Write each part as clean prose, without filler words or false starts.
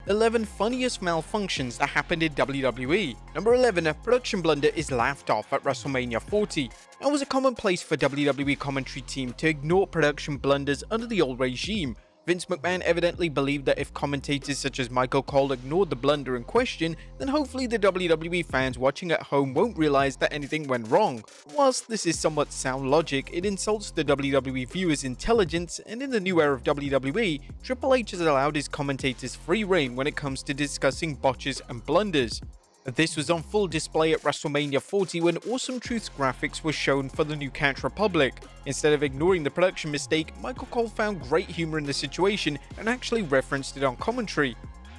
11 funniest malfunctions that happened in WWE. Number 11, a production blunder is laughed off at WrestleMania 40. It was a commonplace for WWE commentary team to ignore production blunders under the old regime. Vince McMahon evidently believed that if commentators such as Michael Cole ignored the blunder in question, then hopefully the WWE fans watching at home won't realize that anything went wrong. Whilst this is somewhat sound logic, it insults the WWE viewers' intelligence, and in the new era of WWE, Triple H has allowed his commentators free rein when it comes to discussing botches and blunders. This was on full display at WrestleMania 40 when Awesome Truth's graphics were shown for the new Catch Republic. Instead of ignoring the production mistake, Michael Cole found great humor in the situation and actually referenced it on commentary.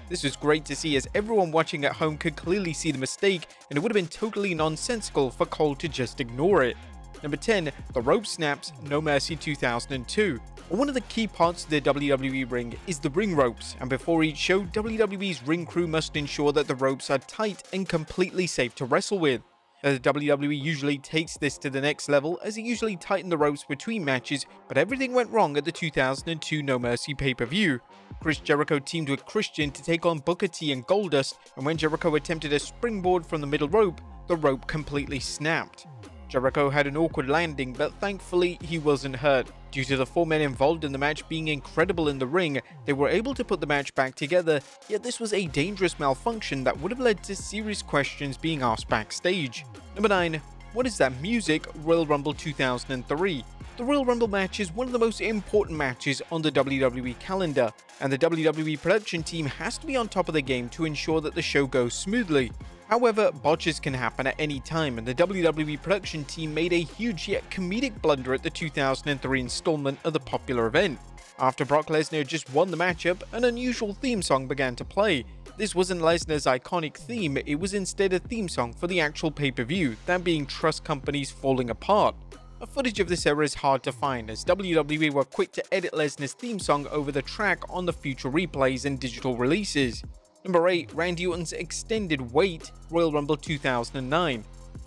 This was great to see as everyone watching at home could clearly see the mistake, and it would have been totally nonsensical for Cole to just ignore it. Number 10, the rope snaps, No Mercy 2002. One of the key parts of the WWE ring is the ring ropes, and before each show, WWE's ring crew must ensure that the ropes are tight and completely safe to wrestle with. The WWE usually takes this to the next level as it usually tightened the ropes between matches, but everything went wrong at the 2002 No Mercy pay-per-view. Chris Jericho teamed with Christian to take on Booker T and Goldust, and when Jericho attempted a springboard from the middle rope, the rope completely snapped. Jericho had an awkward landing, but thankfully he wasn't hurt. Due to the 4 men involved in the match being incredible in the ring, they were able to put the match back together, yet this was a dangerous malfunction that would have led to serious questions being asked backstage. Number 9. What is that music? Royal Rumble 2003. The Royal Rumble match is one of the most important matches on the WWE calendar, and the WWE production team has to be on top of the game to ensure that the show goes smoothly. However, botches can happen at any time, and the WWE production team made a huge yet comedic blunder at the 2003 installment of the popular event. After Brock Lesnar just won the matchup, an unusual theme song began to play. This wasn't Lesnar's iconic theme, it was instead a theme song for the actual pay-per-view, that being Trust Company's Falling Apart. A footage of this era is hard to find, as WWE were quick to edit Lesnar's theme song over the track on the future replays and digital releases. Number 8. Randy Orton's extended wait, Royal Rumble 2009.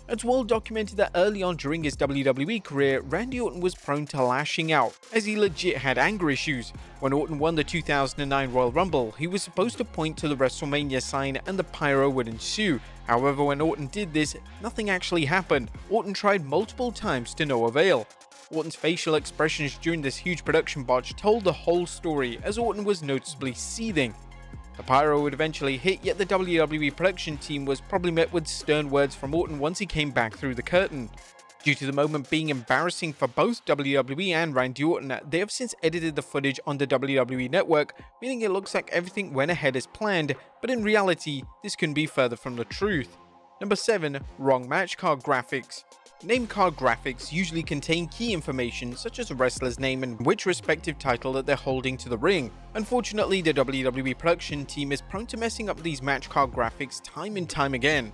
It's well documented that early on during his WWE career, Randy Orton was prone to lashing out, as he legit had anger issues. When Orton won the 2009 Royal Rumble, he was supposed to point to the WrestleMania sign and the pyro would ensue. However, when Orton did this, nothing actually happened. Orton tried multiple times to no avail. Orton's facial expressions during this huge production botch told the whole story, as Orton was noticeably seething. The pyro would eventually hit, yet the WWE production team was probably met with stern words from Orton once he came back through the curtain. Due to the moment being embarrassing for both WWE and Randy Orton, they have since edited the footage on the WWE network, meaning it looks like everything went ahead as planned, but in reality, this couldn't be further from the truth. Number 7. Wrong match card graphics. Name card graphics usually contain key information such as a wrestler's name and which respective title that they're holding to the ring. Unfortunately, the WWE production team is prone to messing up these match card graphics time and time again.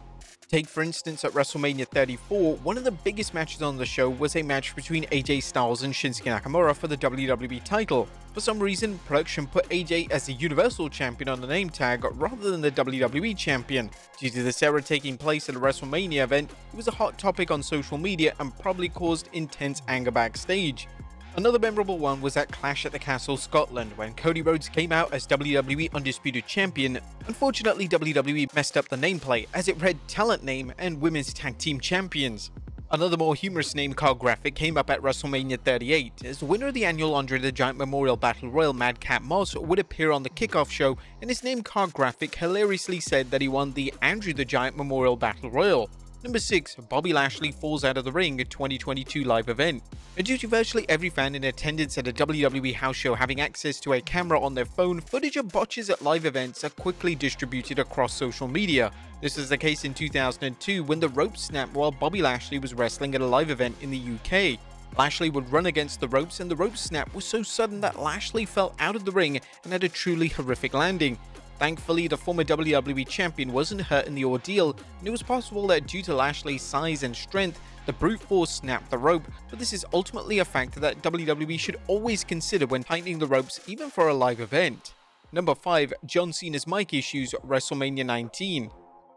Take for instance at WrestleMania 34, one of the biggest matches on the show was a match between AJ Styles and Shinsuke Nakamura for the WWE title. For some reason, production put AJ as the Universal Champion on the name tag rather than the WWE Champion. Due to this error taking place at a WrestleMania event, it was a hot topic on social media and probably caused intense anger backstage. Another memorable one was at Clash at the Castle Scotland when Cody Rhodes came out as WWE Undisputed Champion. Unfortunately, WWE messed up the nameplate as it read Talent Name and Women's Tag Team Champions. Another more humorous name card graphic came up at WrestleMania 38 as the winner of the annual Andre the Giant Memorial Battle Royal Madcap Moss would appear on the kickoff show, and his name card graphic hilariously said that he won the Andrew the Giant Memorial Battle Royal. Number 6. Bobby Lashley falls out of the ring at 2022 live event. Due to virtually every fan in attendance at a WWE house show having access to a camera on their phone, footage of botches at live events are quickly distributed across social media. This was the case in 2002 when the rope snapped while Bobby Lashley was wrestling at a live event in the UK. Lashley would run against the ropes and the rope snap was so sudden that Lashley fell out of the ring and had a truly horrific landing. Thankfully, the former WWE champion wasn't hurt in the ordeal, and it was possible that due to Lashley's size and strength, the brute force snapped the rope, but this is ultimately a factor that WWE should always consider when tightening the ropes even for a live event. Number 5. John Cena's mic issues, WrestleMania 19.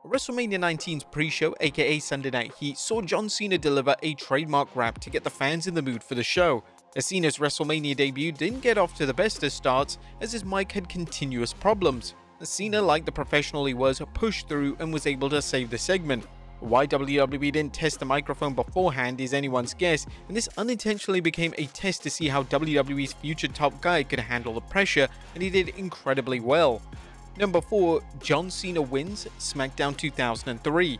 WrestleMania 19's pre-show, aka Sunday Night Heat, saw John Cena deliver a trademark rap to get the fans in the mood for the show. Cena's WrestleMania debut didn't get off to the best of starts as his mic had continuous problems. Cena, like the professional he was, pushed through and was able to save the segment. Why WWE didn't test the microphone beforehand is anyone's guess, and this unintentionally became a test to see how WWE's future top guy could handle the pressure, and he did incredibly well. Number 4. John Cena wins Smackdown 2003.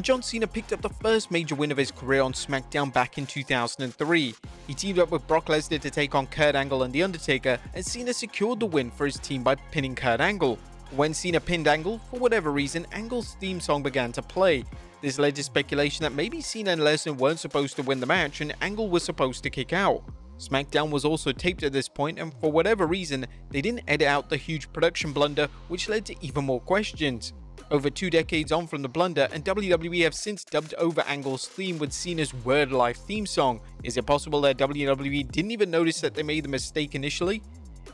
John Cena picked up the first major win of his career on Smackdown back in 2003. He teamed up with Brock Lesnar to take on Kurt Angle and The Undertaker, and Cena secured the win for his team by pinning Kurt Angle. When Cena pinned Angle, for whatever reason, Angle's theme song began to play. This led to speculation that maybe Cena and Lesnar weren't supposed to win the match and Angle was supposed to kick out. Smackdown was also taped at this point, and for whatever reason, they didn't edit out the huge production blunder, which led to even more questions. Over 2 decades on from the blunder, and WWE have since dubbed over Angle's theme with Cena's Word Life theme song. Is it possible that WWE didn't even notice that they made the mistake initially?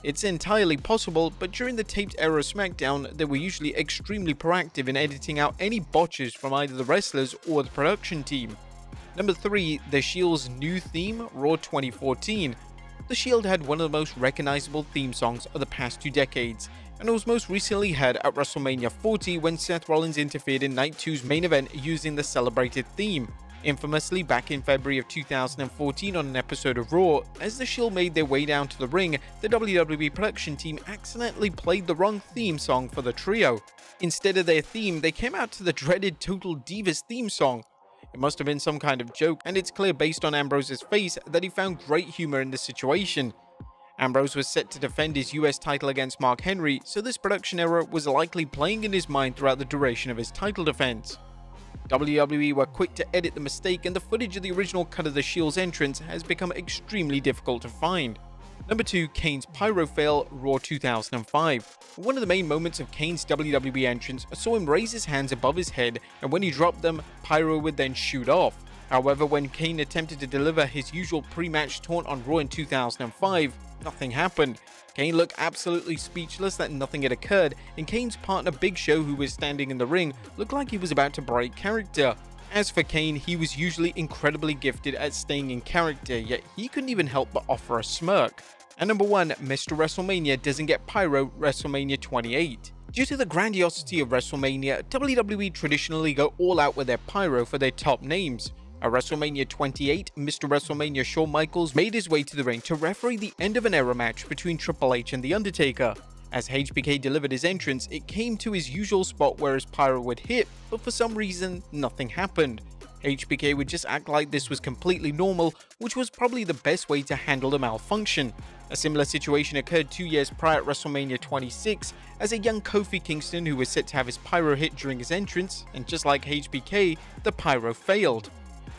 It's entirely possible, but during the taped era of SmackDown, they were usually extremely proactive in editing out any botches from either the wrestlers or the production team. Number 3. The Shield's new theme, Raw 2014. The Shield had one of the most recognizable theme songs of the past 2 decades, and it was most recently heard at WrestleMania 40 when Seth Rollins interfered in Night 2's main event using the celebrated theme. Infamously, back in February of 2014 on an episode of Raw, as the Shield made their way down to the ring, the WWE production team accidentally played the wrong theme song for the trio. Instead of their theme, they came out to the dreaded Total Divas theme song. It must have been some kind of joke, and it's clear based on Ambrose's face that he found great humor in the situation. Ambrose was set to defend his US title against Mark Henry, so this production error was likely playing in his mind throughout the duration of his title defense. WWE were quick to edit the mistake, and the footage of the original cut of the Shield's entrance has become extremely difficult to find. Number 2. Kane's pyro fail, Raw 2005. One of the main moments of Kane's WWE entrance saw him raise his hands above his head, and when he dropped them, pyro would then shoot off. However, when Kane attempted to deliver his usual pre-match taunt on Raw in 2005, nothing happened. Kane looked absolutely speechless that nothing had occurred, and Kane's partner Big Show, who was standing in the ring, looked like he was about to break character. As for Kane, he was usually incredibly gifted at staying in character, yet he couldn't even help but offer a smirk. And number 1, Mr. WrestleMania doesn't get pyro, WrestleMania 28. Due to the grandiosity of WrestleMania, WWE traditionally go all out with their pyro for their top names. At WrestleMania 28, Mr. WrestleMania Shawn Michaels made his way to the ring to referee the end of an era match between Triple H and The Undertaker. As HBK delivered his entrance, it came to his usual spot where his pyro would hit, but for some reason, nothing happened. HBK would just act like this was completely normal, which was probably the best way to handle the malfunction. A similar situation occurred 2 years prior at WrestleMania 26, as a young Kofi Kingston who was set to have his pyro hit during his entrance, and just like HBK, the pyro failed.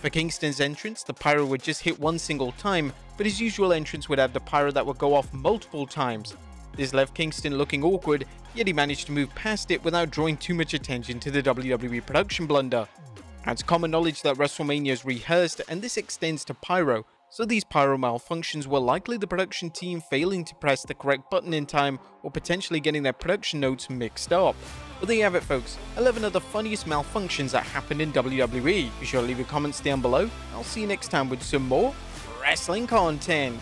For Kingston's entrance, the pyro would just hit one single time, but his usual entrance would have the pyro that would go off multiple times. This left Kingston looking awkward, yet he managed to move past it without drawing too much attention to the WWE production blunder. It's common knowledge that WrestleMania is rehearsed, and this extends to pyro, so these pyro malfunctions were likely the production team failing to press the correct button in time, or potentially getting their production notes mixed up. But there you have it, folks, 11 of the funniest malfunctions that happened in WWE. Be sure to leave your comments down below. I'll see you next time with some more wrestling content.